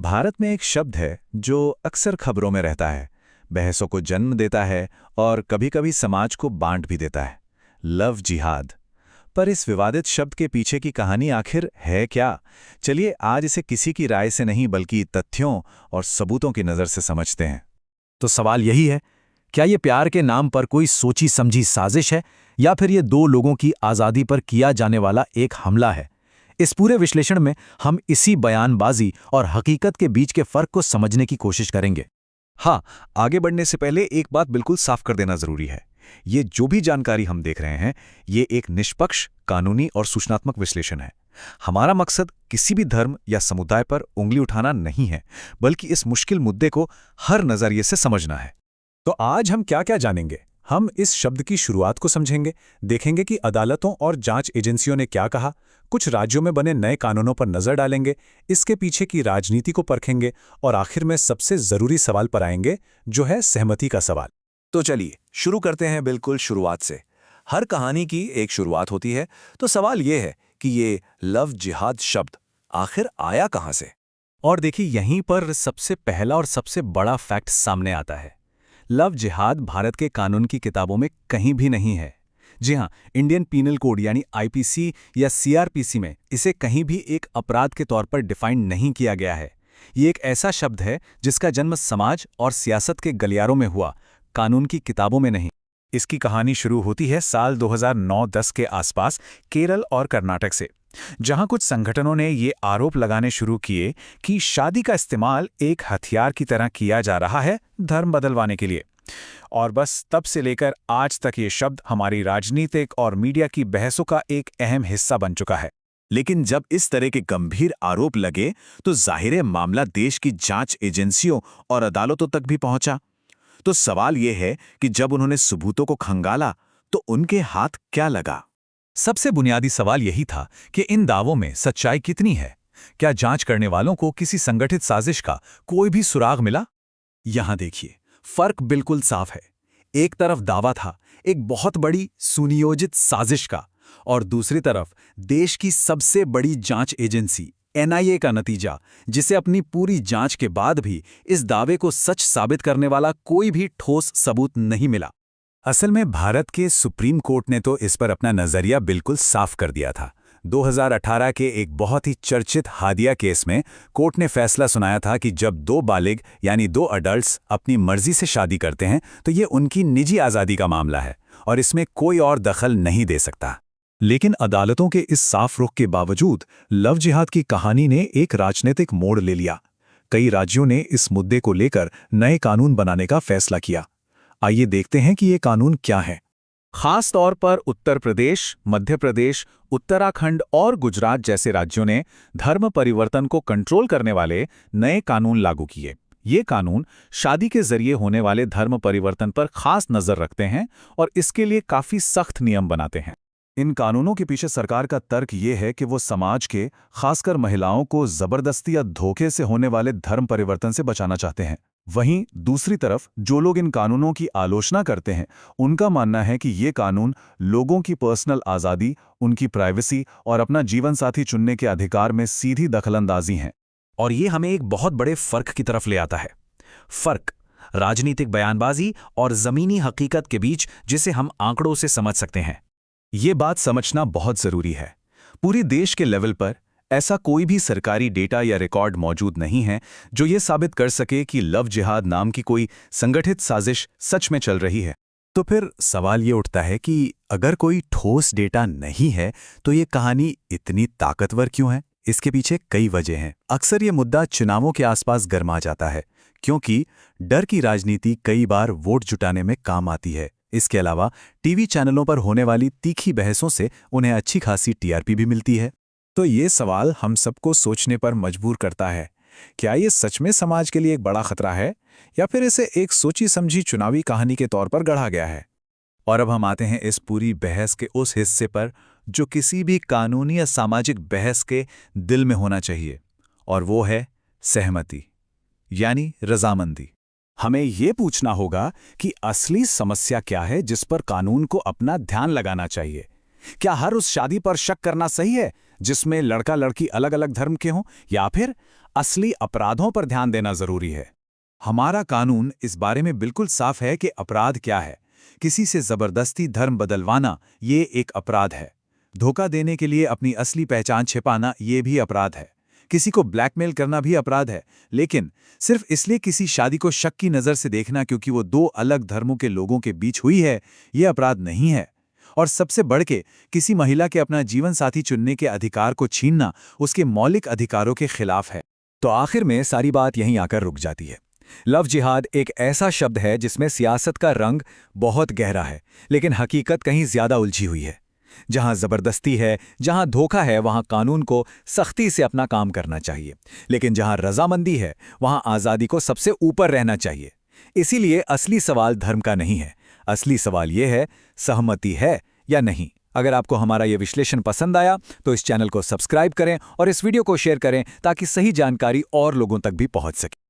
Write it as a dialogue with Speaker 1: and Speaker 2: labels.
Speaker 1: भारत में एक शब्द है जो अक्सर खबरों में रहता है, बहसों को जन्म देता है और कभी-कभी समाज को बांट भी देता है। लव जिहाद। पर इस विवादित शब्द के पीछे की कहानी आखिर है क्या? चलिए आज इसे किसी की राय से नहीं बल्कि तथ्यों और सबूतों की नज़र से समझते हैं।
Speaker 2: तो सवाल यही है, क्या ये प्यार के नाम पर कोई सोची समझी साजिश है या फिर ये दो लोगों की आज़ादी पर किया जाने वाला एक हमला है? इस पूरे विश्लेषण में हम इसी बयानबाजी और हकीकत के बीच के फर्क को समझने की कोशिश करेंगे।
Speaker 1: हाँ, आगे बढ़ने से पहले एक बात बिल्कुल साफ कर देना जरूरी है। ये जो भी जानकारी हम देख रहे हैं, ये एक निष्पक्ष, कानूनी और सूचनात्मक विश्लेषण है। हमारा मकसद किसी भी धर्म या समुदाय पर उंगली उठाना नहीं है, बल्कि इस मुश्किल मुद्दे को हर नजरिए से समझना है।
Speaker 2: तो आज हम क्या-क्या जानेंगे? हम इस शब्द की शुरुआत को समझेंगे, देखेंगे कि अदालतों और जांच एजेंसियों ने क्या कहा, कुछ राज्यों में बने नए कानूनों पर नजर डालेंगे, इसके पीछे की राजनीति को परखेंगे और आखिर में सबसे जरूरी सवाल पर आएंगे, जो है सहमति का सवाल।
Speaker 1: तो चलिए शुरू करते हैं बिल्कुल शुरुआत से। हर कहानी की एक शुरुआत होती है, तो सवाल ये है कि ये लव जिहाद शब्द आखिर आया कहाँ से?
Speaker 2: और देखिए, यहीं पर सबसे पहला और सबसे बड़ा फैक्ट सामने आता है। लव जिहाद भारत के कानून की किताबों में कहीं भी नहीं है। जी हाँ, इंडियन पीनल कोड यानी आईपीसी या सीआरपीसी में इसे कहीं भी एक अपराध के तौर पर डिफाइन नहीं किया गया है। ये एक ऐसा शब्द है जिसका जन्म समाज और सियासत के गलियारों में हुआ, कानून की किताबों में नहीं।
Speaker 1: इसकी कहानी शुरू होती है साल 2009-10 के आसपास केरल और कर्नाटक से, जहां कुछ संगठनों ने ये आरोप लगाने शुरू किए कि शादी का इस्तेमाल एक हथियार की तरह किया जा रहा है धर्म बदलवाने के लिए। और बस तब से लेकर आज तक ये शब्द हमारी राजनीतिक और मीडिया की बहसों का एक अहम हिस्सा बन चुका है। लेकिन जब इस तरह के गंभीर आरोप लगे तो जाहिर है मामला देश की जांच एजेंसियों और अदालतों तक भी पहुंचा। तो सवाल यह है कि जब उन्होंने सबूतों को खंगाला तो उनके हाथ क्या लगा?
Speaker 2: सबसे बुनियादी सवाल यही था कि इन दावों में सच्चाई कितनी है। क्या जांच करने वालों को किसी संगठित साजिश का कोई भी सुराग मिला? यहां देखिए, फर्क बिल्कुल साफ है। एक तरफ दावा था एक बहुत बड़ी सुनियोजित साजिश का, और दूसरी तरफ देश की सबसे बड़ी जांच एजेंसी एनआईए का नतीजा, जिसे अपनी पूरी जांच के बाद भी इस दावे को सच साबित करने वाला कोई भी ठोस सबूत नहीं मिला।
Speaker 1: असल में भारत के सुप्रीम कोर्ट ने तो इस पर अपना नजरिया बिल्कुल साफ कर दिया था। 2018 के एक बहुत ही चर्चित हादिया केस में कोर्ट ने फैसला सुनाया था कि जब दो बालिग यानी दो अडल्ट्स अपनी मर्जी से शादी करते हैं तो ये उनकी निजी आज़ादी का मामला है और इसमें कोई और दखल नहीं दे सकता।
Speaker 2: लेकिन अदालतों के इस साफ रुख के बावजूद लव जिहाद की कहानी ने एक राजनीतिक मोड़ ले लिया। कई राज्यों ने इस मुद्दे को लेकर नए कानून बनाने का फैसला किया। आइए देखते हैं कि ये कानून क्या है।
Speaker 1: खास तौर पर उत्तर प्रदेश, मध्य प्रदेश, उत्तराखंड और गुजरात जैसे राज्यों ने धर्म परिवर्तन को कंट्रोल करने वाले नए कानून लागू किए। ये कानून शादी के जरिए होने वाले धर्म परिवर्तन पर खास नजर रखते हैं और इसके लिए काफी सख्त नियम बनाते हैं।
Speaker 2: इन कानूनों के पीछे सरकार का तर्क ये है कि वो समाज के, खासकर महिलाओं को जबरदस्ती या धोखे से होने वाले धर्म परिवर्तन से बचाना चाहते हैं। वहीं दूसरी तरफ जो लोग इन कानूनों की आलोचना करते हैं, उनका मानना है कि ये कानून लोगों की पर्सनल आज़ादी, उनकी प्राइवेसी और अपना जीवन साथी चुनने के अधिकार में सीधी दखलंदाजी हैं।
Speaker 1: और ये हमें एक बहुत बड़े फर्क की तरफ ले आता है। फर्क राजनीतिक बयानबाजी और जमीनी हकीकत के बीच, जिसे हम आंकड़ों से समझ सकते हैं।
Speaker 2: ये बात समझना बहुत जरूरी है। पूरे देश के लेवल पर ऐसा कोई भी सरकारी डेटा या रिकॉर्ड मौजूद नहीं है जो ये साबित कर सके कि लव जिहाद नाम की कोई संगठित साजिश सच में चल रही है।
Speaker 1: तो फिर सवाल ये उठता है कि अगर कोई ठोस डेटा नहीं है तो ये कहानी इतनी ताकतवर क्यों है? इसके पीछे कई वजह हैं। अक्सर ये मुद्दा चुनावों के आसपास गर्मा जाता है, क्योंकि डर की राजनीति कई बार वोट जुटाने में काम आती है। इसके अलावा टीवी चैनलों पर होने वाली तीखी बहसों से उन्हें अच्छी खासी टीआरपी भी मिलती है। तो ये सवाल हम सबको सोचने पर मजबूर करता है, क्या ये सच में समाज के लिए एक बड़ा खतरा है या फिर इसे एक सोची समझी चुनावी कहानी के तौर पर गढ़ा गया है? और अब हम आते हैं इस पूरी बहस के उस हिस्से पर जो किसी भी कानूनी या सामाजिक बहस के दिल में होना चाहिए, और वो है सहमति यानी रजामंदी। हमें ये पूछना होगा कि असली समस्या क्या है जिस पर कानून को अपना ध्यान लगाना चाहिए। क्या हर उस शादी पर शक करना सही है जिसमें लड़का लड़की अलग अलग धर्म के हों, या फिर असली अपराधों पर ध्यान देना जरूरी है।
Speaker 2: हमारा कानून इस बारे में बिल्कुल साफ है कि अपराध क्या है। किसी से जबरदस्ती धर्म बदलवाना ये एक अपराध है। धोखा देने के लिए अपनी असली पहचान छिपाना ये भी अपराध है। किसी को ब्लैकमेल करना भी अपराध है, लेकिन सिर्फ इसलिए किसी शादी को शक की नज़र से देखना क्योंकि वो दो अलग धर्मों के लोगों के बीच हुई है, ये अपराध नहीं है। और सबसे बढ़ के किसी महिला के अपना जीवन साथी चुनने के अधिकार को छीनना उसके मौलिक अधिकारों के खिलाफ है।
Speaker 1: तो आखिर में सारी बात यहीं आकर रुक जाती है। लव जिहाद एक ऐसा शब्द है जिसमें सियासत का रंग बहुत गहरा है, लेकिन हकीकत कहीं ज्यादा उलझी हुई है। जहां जबरदस्ती है, जहां धोखा है, वहां कानून को सख्ती से अपना काम करना चाहिए, लेकिन जहां रजामंदी है वहां आज़ादी को सबसे ऊपर रहना चाहिए। इसीलिए असली सवाल धर्म का नहीं है, असली सवाल यह है सहमति है या नहीं। अगर आपको हमारा ये विश्लेषण पसंद आया तो इस चैनल को सब्सक्राइब करें और इस वीडियो को शेयर करें ताकि सही जानकारी और लोगों तक भी पहुंच सके।